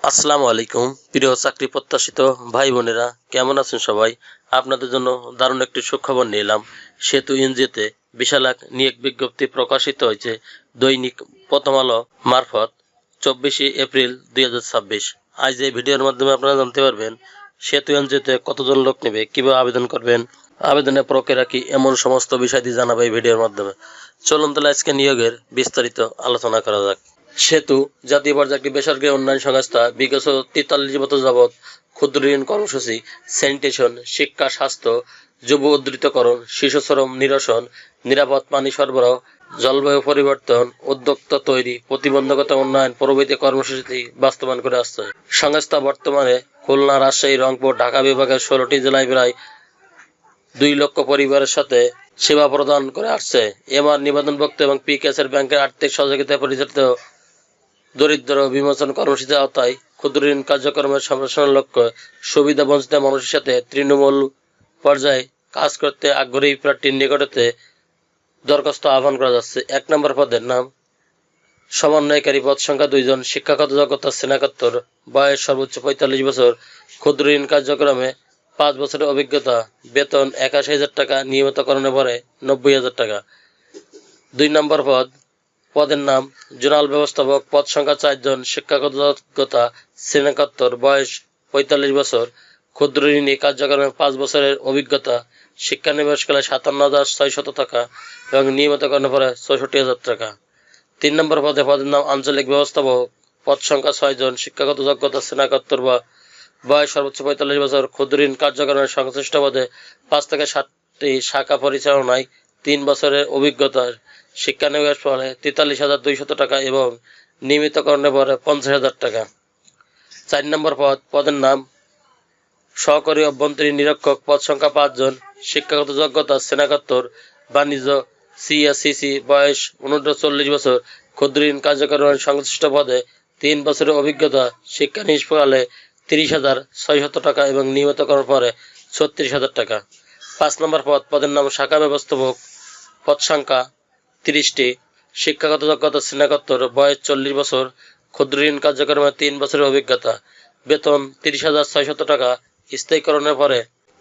আসসালামু আলাইকুম প্রিয় চাকরি প্রত্যাশিত ভাই বোনেরা, কেমন আছেন সবাই? আপনাদের জন্য দারুণ একটি সুখবর নিয়ে এলাম। সেতু এনজিওতে বিশাল এক নিয়োগ বিজ্ঞপ্তি প্রকাশিত হয়েছে দৈনিক প্রথম আলো মারফত 24 এপ্রিল 2026। আজ এই ভিডিওর মাধ্যমে আপনারা জানতে পারবেন সেতু এনজিওতে কতজন লোক নেবে, কিভাবে আবেদন করবেন, আবেদনের প্রক্রিয়া কি, এমন সমস্ত বিষয়টি জানাবো এই ভিডিওর মাধ্যমে। চলুন তাহলে আজকে নিয়োগের বিস্তারিত আলোচনা করা যাক। সেতু জাতীয় পর্যায়ে একটি বেসরকারি উন্নয়ন সংস্থা বিগত 43 বছর যাবৎ ক্ষুদ্র ঋণ কর্মসূচি, স্যানিটেশন, শিক্ষা, স্বাস্থ্য, যুব উদ্ধৃতকরণ, শিশু শ্রম নিরসন, নিরাপদ পানি সরবরাহ, জলবায়ু পরিবর্তন, উদ্যোক্তা তৈরি, প্রতিবন্ধকতা উন্নয়ন প্রভৃতি কর্মসূচি বাস্তবায়ন করে আসছে। সংস্থা বর্তমানে খুলনা, রাজশাহী, রংপুর, ঢাকা বিভাগের 16টি জেলায় প্রায় 2 লক্ষ পরিবারের সাথে সেবা প্রদান করে আসছে। এমআর নিবন্ধনভুক্ত এবং পিকেএসের ব্যাংকের আর্থিক সহযোগিতায় পরিচালিত দরিদ্র বিমোচন কর্মসূচির আওতায় ক্ষুদ্র ঋণ কার্যক্রমের সম্প্রসারণের লক্ষ্যে সুবিধা বঞ্চিত মানুষের সাথে তৃণমূল পর্যায়ে কাজ করতে আগ্রহী প্রার্থীর নিকটতে দরখাস্ত আহ্বান করা যাচ্ছে। 1 নম্বর পদের নাম সমন্বয়কারী, পদ সংখ্যা 2 জন, শিক্ষাগত যোগ্যতা স্নাতকোত্তর, বয়স সর্বোচ্চ 45 বছর, ক্ষুদ্র ঋণ কার্যক্রমে 5 বছরের অভিজ্ঞতা, বেতন 81,000 টাকা, নিয়মিতকরণের পরে 90,000 টাকা। 2 নম্বর পদের নাম জোনাল ব্যবস্থাপক, পদ সংখ্যা 4 জন, শিক্ষাগত যোগ্যতা স্নাতকোত্তর, বয়স 45 বছর, ক্ষুদ্র ঋণী কার্যক্রমে 5 বছরের অভিজ্ঞতা, শিক্ষানিবাসকালে 57,600 টাকা এবং নিয়মিতকরণের পরে 64,000 টাকা। 3 নম্বর পদের নাম আঞ্চলিক ব্যবস্থাপক, পদ সংখ্যা 6 জন, শিক্ষাগত যোগ্যতা স্নাতকোত্তর বা বয়স সর্বোচ্চ 45 বছর, ক্ষুদ্র ঋণ কার্যক্রমের সংশ্লিষ্ট পদে 5 থেকে 7টি শাখা পরিচালনায় 3 বছরের অভিজ্ঞতা, শিক্ষানিবাস ফলে 43,200 টাকা এবং নিয়মিতকরণের পরে 50,000 টাকা। 4 নম্বর পদের নাম সহকারী অভ্যন্তরীণ নিরীক্ষক, পদ সংখ্যা 5 জন, শিক্ষাগত যোগ্যতা স্নাতকোত্তর বাণিজ্য সিএসসিসি, বয়স 39 বছর, ক্ষুদ্র ঋণ কার্যক্রমের সংশ্লিষ্ট পদে 3 বছরের অভিজ্ঞতা, শিক্ষানিবাস ফলে 30,600 টাকা এবং নিয়মিতকরণের পরে 36,000 টাকা। 5 নম্বর পদের নাম শাখা ব্যবস্থাপক, পদ সংখ্যা 30টি, শিক্ষাগত যোগ্যতা স্নাতকোত্তর, বয়স 40 বছর, ক্ষুদ্র ঋণ কার্যক্রমে 3 বছরের অভিজ্ঞতা, বেতন 30,600 টাকা, স্থায়ীকরণের পরে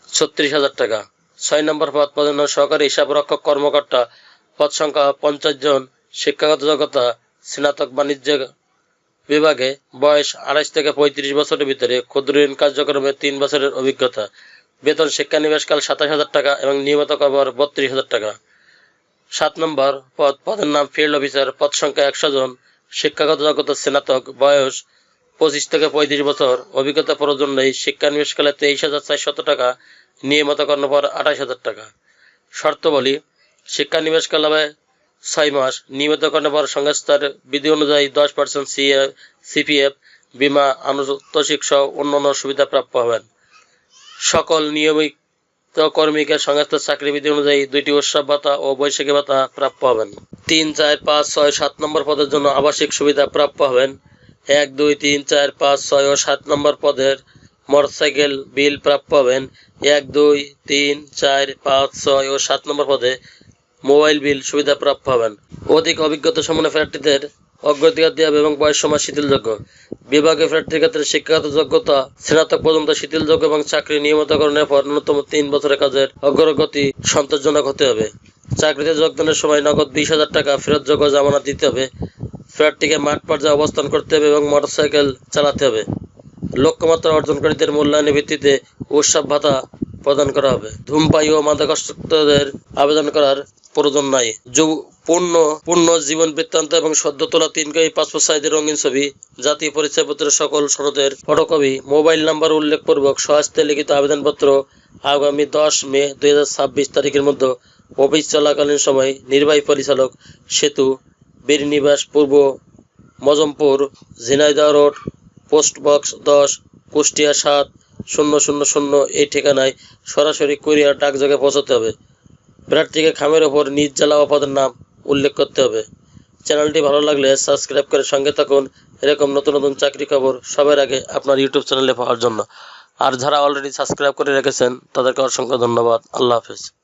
36,000 টাকা। 6 নম্বর পদের নাম সহকারী হিসাবরক্ষক কর্মকর্তা, পদ সংখ্যা 50 জন, শিক্ষাগত যোগ্যতা স্নাতক বাণিজ্য বিভাগে, বয়স 28 থেকে 35 বছরের ভিতরে, ক্ষুদ্র ঋণ কার্যক্রমে 3 বছরের অভিজ্ঞতা, বেতন শিক্ষানিবাসকাল 27,000 টাকা এবং নিয়মিত কর 32,000 টাকা। 7 নম্বর পদের নাম ফিল্ড অফিসার, পদ সংখ্যা 100 জন, শিক্ষাগত যোগ্যতা স্নাতক, বয়স 25 থেকে 35 বছর, অভিজ্ঞতা প্রয়োজন নেই, শিক্ষানিবাসকালে 23,400 টাকা, নিয়মিতকরণের পর 28,000 টাকা। শর্তাবলী: শিক্ষানিবাসকালে 6 মাস, নিয়মিতকরণের পর সংস্থার বিধি অনুযায়ী 10% সিপিএফ, বীমা, আনুতোষিক সহ অন্যান্য সুবিধা প্রাপ্য হবেন। সকল নিয়মিত কর্মীকে সংস্থার চাকরি বিধি অনুযায়ী 2টি উৎসব ভাতা ও বৈশাখী ভাতা প্রাপ্য হবেন। 3, 4, 5, 6, 7 নম্বর পদের জন্য আবাসিক সুবিধা প্রাপ্য হবেন। 1, 2, 3, 4, 5, 6 ও 7 নম্বর পদের মোটরসাইকেল বিল প্রাপ্য হবেন। 1, 2, 3, 4, 5, 6 ও 7 নম্বর পদে মোবাইল বিল সুবিধা প্রাপ্য হবেন। অধিক অভিজ্ঞতা সম্পন্ন প্রার্থীদের অগ্রাধিকার দেওয়া হবে এবং বয়স সীমা শিথিলযোগ্য। বিভাগীয় প্রার্থীর ক্ষেত্রে শিক্ষাগত যোগ্যতা স্নাতক পর্যন্ত শিথিলযোগ্য এবং চাকরি নিয়মিতকরণের পর ন্যূনতম 3 বছরের কাজের অগ্রগতি সন্তোষজনক হতে হবে। চাকরিতে যোগদানের সময় নগদ 20,000 টাকা ফেরতযোগ্য জামানত দিতে হবে। প্রার্থীকে মাঠ পর্যায়ে অবস্থান করতে হবে এবং মোটরসাইকেল চালাতে হবে। লক্ষ্যমাত্রা অর্জনকারীদের মূল্যায়নের ভিত্তিতে উৎসব ভাতা প্রদান করা হবে। ধূমপায়ী ও মাদকাসক্তদের আবেদন করার প্রয়োজন নাই। পূর্ণ জীবন বৃত্তান্ত এবং সদ্য তোলা 3 কপি পাসপোর্ট সাইজের রঙিন ছবি, জাতীয় পরিচয়পত্রের সকল সনদের ফটোকপি, মোবাইল নাম্বার উল্লেখপূর্বক স্বহস্তে লিখিত আবেদনপত্র আগামী 10 মে 2026 তারিখের মধ্যে অফিস চলাকালীন সময় নির্বাহী পরিচালক, সেতু, বীরনিবাস, পূর্ব Mojompur, Jhenaidah road, post box 10, Kushtia 70000 এই ঠিকানায় সরাসরি কুরিয়ার ডাকযোগে পৌঁছাতে হবে। প্রার্থীকে খামের ওপর নিজ জেলা ও পদের নাম উল্লেখ করতে হবে। চ্যানেলটি ভালো লাগলে সাবস্ক্রাইব করে সঙ্গে থাকুন এরকম নতুন নতুন চাকরি খবর সবার আগে আপনার ইউটিউব চ্যানেলে পাওয়ার জন্য। আর যারা অলরেডি সাবস্ক্রাইব করে রেখেছেন তাদেরকে অসংখ্য ধন্যবাদ। আল্লাহ হাফেজ।